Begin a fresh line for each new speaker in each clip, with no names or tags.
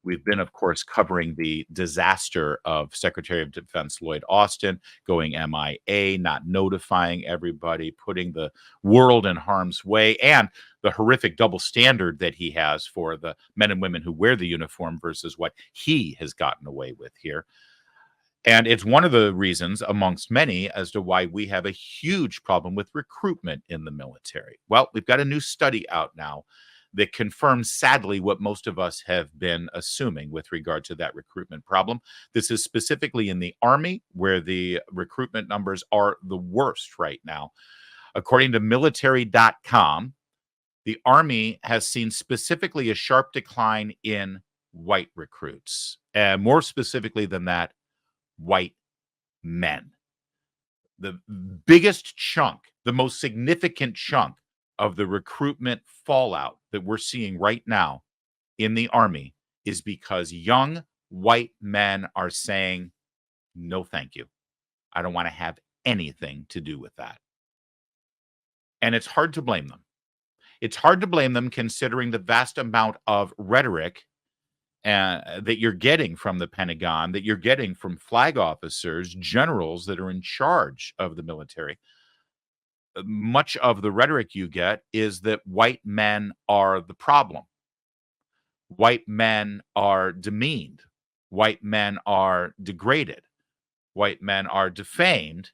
We've been, of course, covering the disaster of Secretary of Defense Lloyd Austin going MIA, not notifying everybody, putting the world in harm's way, and the horrific double standard that he has for the men and women who wear the uniform versus what he has gotten away with here. And it's one of the reasons, amongst many, as to why we have a huge problem with recruitment in the military. Well, we've got a new study out now that confirms, sadly, what most of us have been assuming with regard to that recruitment problem. This is specifically in the Army, where the recruitment numbers are the worst right now. According to military.com, the Army has seen specifically a sharp decline in white recruits. And more specifically than that, white men. The biggest chunk, the most significant chunk of the recruitment fallout that we're seeing right now in the Army is because young white men are saying, no, thank you. I don't want to have anything to do with that. And it's hard to blame them. It's hard to blame them considering the vast amount of rhetoric that you're getting from the Pentagon, that you're getting from flag officers, generals that are in charge of the military. Much of the rhetoric you get is that white men are the problem. White men are demeaned. White men are degraded. White men are defamed.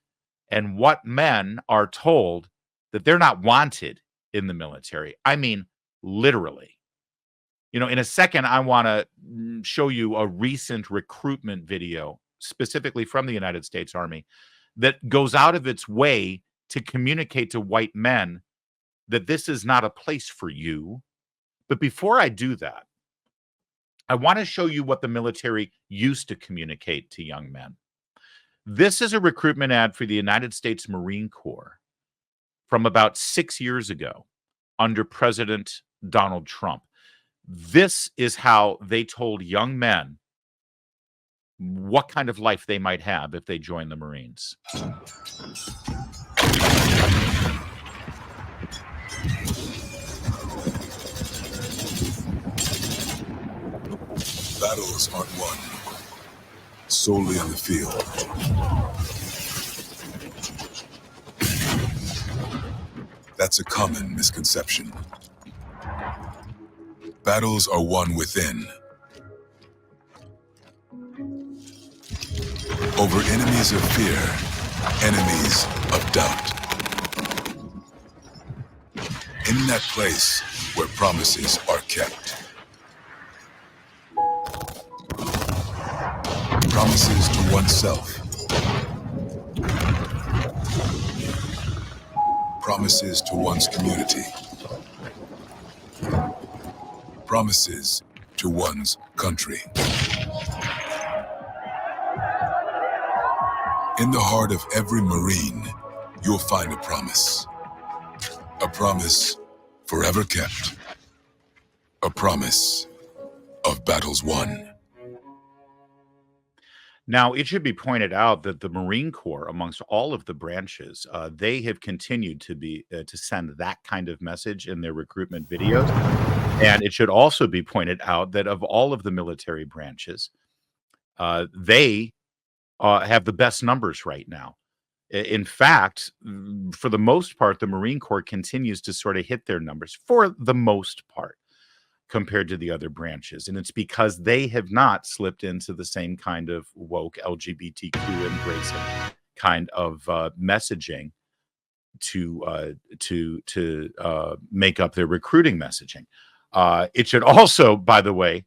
And white men are told that they're not wanted in the military. I mean, literally. You know, in a second, I want to show you a recent recruitment video, specifically from the United States Army, that goes out of its way to communicate to white men that this is not a place for you. But before I do that, I want to show you what the military used to communicate to young men. This is a recruitment ad for the United States Marine Corps from about 6 years ago under President Donald Trump. This is how they told young men what kind of life they might have if they joined the Marines.
Battles aren't won solely on the field. That's a common misconception. Battles are won within, over enemies of fear, enemies of doubt. In that place where promises are kept. Promises to oneself. Promises to one's community. Promises to one's country. In the heart of every Marine, you'll find a promise. A promise forever kept. A promise of battles won.
Now, it should be pointed out that the Marine Corps, amongst all of the branches, they have continued to send that kind of message in their recruitment videos. And it should also be pointed out that of all of the military branches, they have the best numbers right now. In fact, for the most part, the Marine Corps continues to sort of hit their numbers for the most part compared to the other branches. And it's because they have not slipped into the same kind of woke LGBTQ embracing kind of messaging to make up their recruiting messaging. It should also, by the way,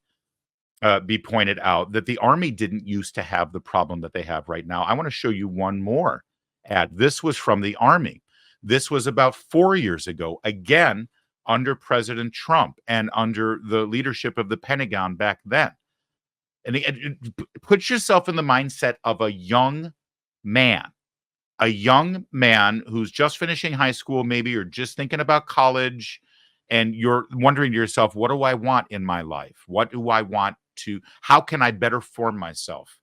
be pointed out that the Army didn't used to have the problem that they have right now. I want to show you one more ad. This was from the Army. This was about 4 years ago, again, under President Trump and under the leadership of the Pentagon back then. And put yourself in the mindset of a young man who's just finishing high school, maybe, or just thinking about college, and you're wondering to yourself, what do I want in my life? What do I want to, how can I better form myself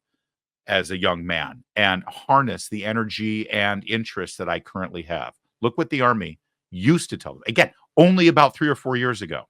as a young man and harness the energy and interest that I currently have? Look what the Army used to tell them. Again, only about 3 or 4 years ago.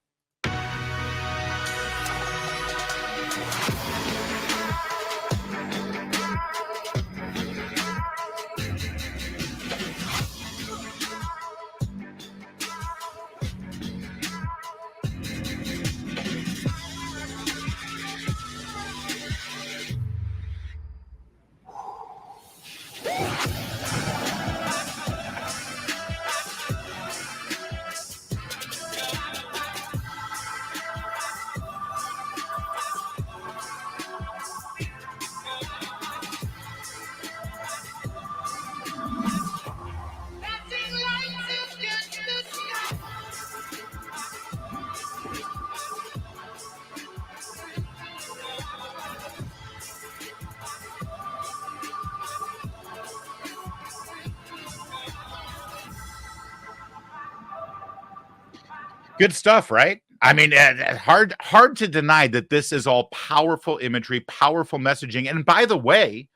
Good stuff, right? I mean, hard to deny that this is all powerful imagery, powerful messaging. And by the way,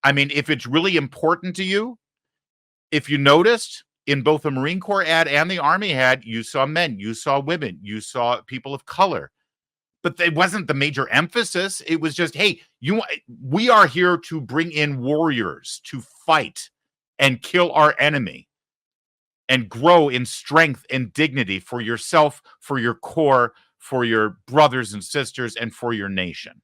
I mean, if it's really important to you, if you noticed in both the Marine Corps ad and the Army ad, you saw men, you saw women, you saw people of color. But it wasn't the major emphasis. It was just, hey, we are here to bring in warriors to fight and kill our enemy and grow in strength and dignity for yourself, for your corps, for your brothers and sisters, and for your nation.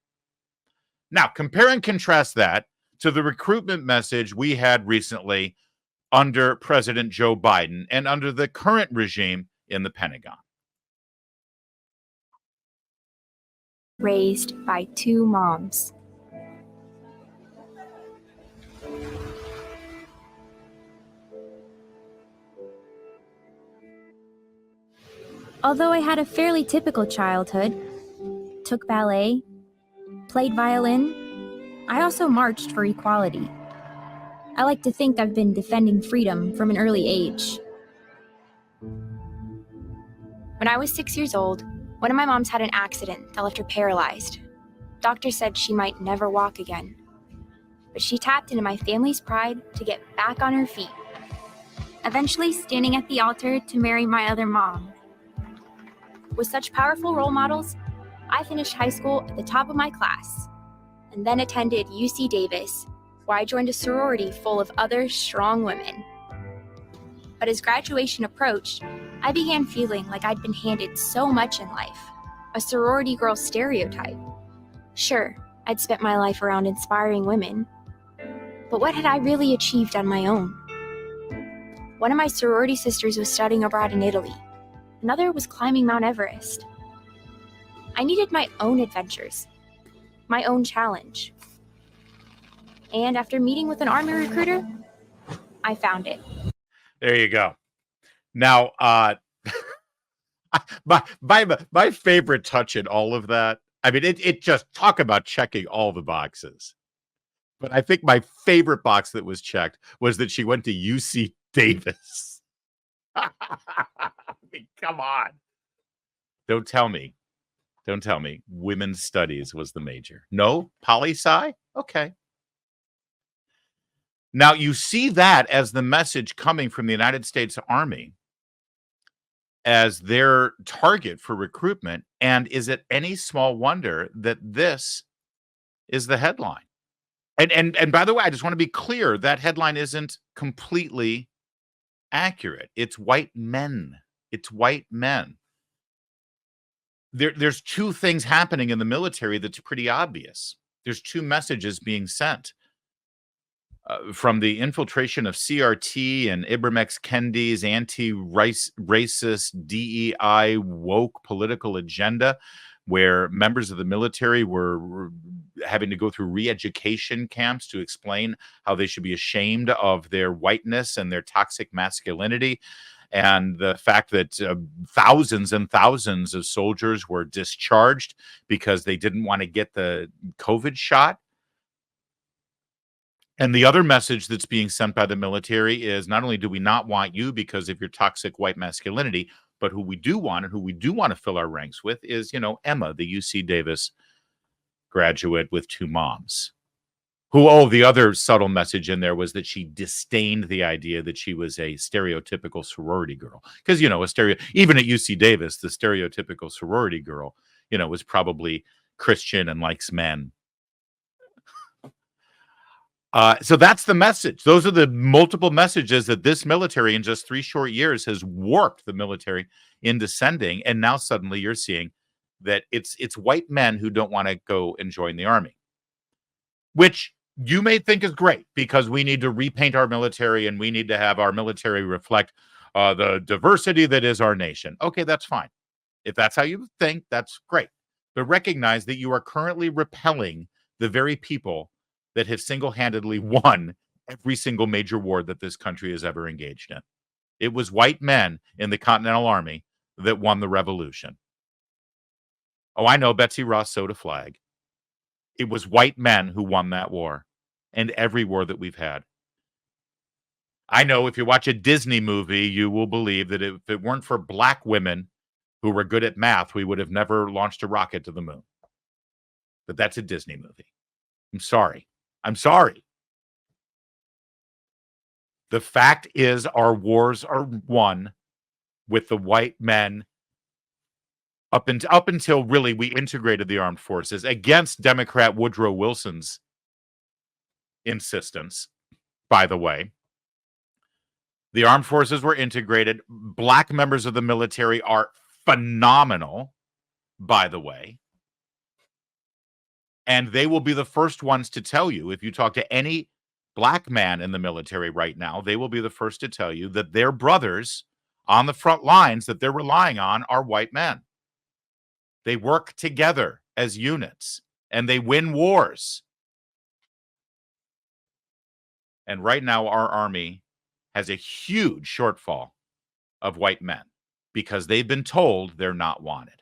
Now, compare and contrast that to the recruitment message we had recently under President Joe Biden and under the current regime in the Pentagon.
Raised by two moms. Although I had a fairly typical childhood, took ballet, played violin, I also marched for equality. I like to think I've been defending freedom from an early age. When I was 6 years old, one of my moms had an accident that left her paralyzed. Doctors said she might never walk again. But she tapped into my family's pride to get back on her feet, eventually standing at the altar to marry my other mom. With such powerful role models, I finished high school at the top of my class, and then attended UC Davis, where I joined a sorority full of other strong women. But as graduation approached, I began feeling like I'd been handed so much in life, a sorority girl stereotype. Sure, I'd spent my life around inspiring women, but what had I really achieved on my own? One of my sorority sisters was studying abroad in Italy. Another was climbing Mount Everest. I needed my own adventures, my own challenge. And after meeting with an Army recruiter, I found it.
There you go. Now, my favorite touch in all of that, I mean, it just talk about checking all the boxes. But I think my favorite box that was checked was that she went to UC Davis. I mean, come on. Don't tell me. Women's studies was the major. No? Poli-sci? Okay. Now, you see that as the message coming from the United States Army as their target for recruitment. And is it any small wonder that this is the headline? And by the way, I just want to be clear, that headline isn't completely accurate. It's white men. There's two things happening in the military that's pretty obvious. There's two messages being sent. From the infiltration of CRT and Ibram X. Kendi's anti-racist DEI woke political agenda, where members of the military were having to go through re-education camps to explain how they should be ashamed of their whiteness and their toxic masculinity. And the fact that thousands and thousands of soldiers were discharged because they didn't want to get the COVID shot. And the other message that's being sent by the military is not only do we not want you because of your toxic white masculinity, but who we do want and who we do want to fill our ranks with is, Emma, the UC Davis graduate with two moms. The other subtle message in there was that she disdained the idea that she was a stereotypical sorority girl. Because, even at UC Davis, the stereotypical sorority girl, was probably Christian and likes men. So that's the message. Those are the multiple messages that this military in just 3 short years has warped the military into sending. And now suddenly you're seeing that it's white men who don't want to go and join the Army, which you may think is great because we need to repaint our military and we need to have our military reflect the diversity that is our nation. Okay, that's fine. If that's how you think, that's great. But recognize that you are currently repelling the very people that have single-handedly won every single major war that this country has ever engaged in. It was white men in the Continental Army that won the revolution. Oh, I know, Betsy Ross sewed a flag. It was white men who won that war and every war that we've had. I know if you watch a Disney movie, you will believe that if it weren't for black women who were good at math, we would have never launched a rocket to the moon. But that's a Disney movie. I'm sorry. I'm sorry. The fact is, our wars are won with the white men up until really we integrated the armed forces against Democrat Woodrow Wilson's insistence, by the way. The armed forces were integrated. Black members of the military are phenomenal, by the way. And they will be the first ones to tell you, if you talk to any Black man in the military right now, they will be the first to tell you that their brothers on the front lines that they're relying on are white men. They work together as units and they win wars. And right now, our army has a huge shortfall of white men because they've been told they're not wanted.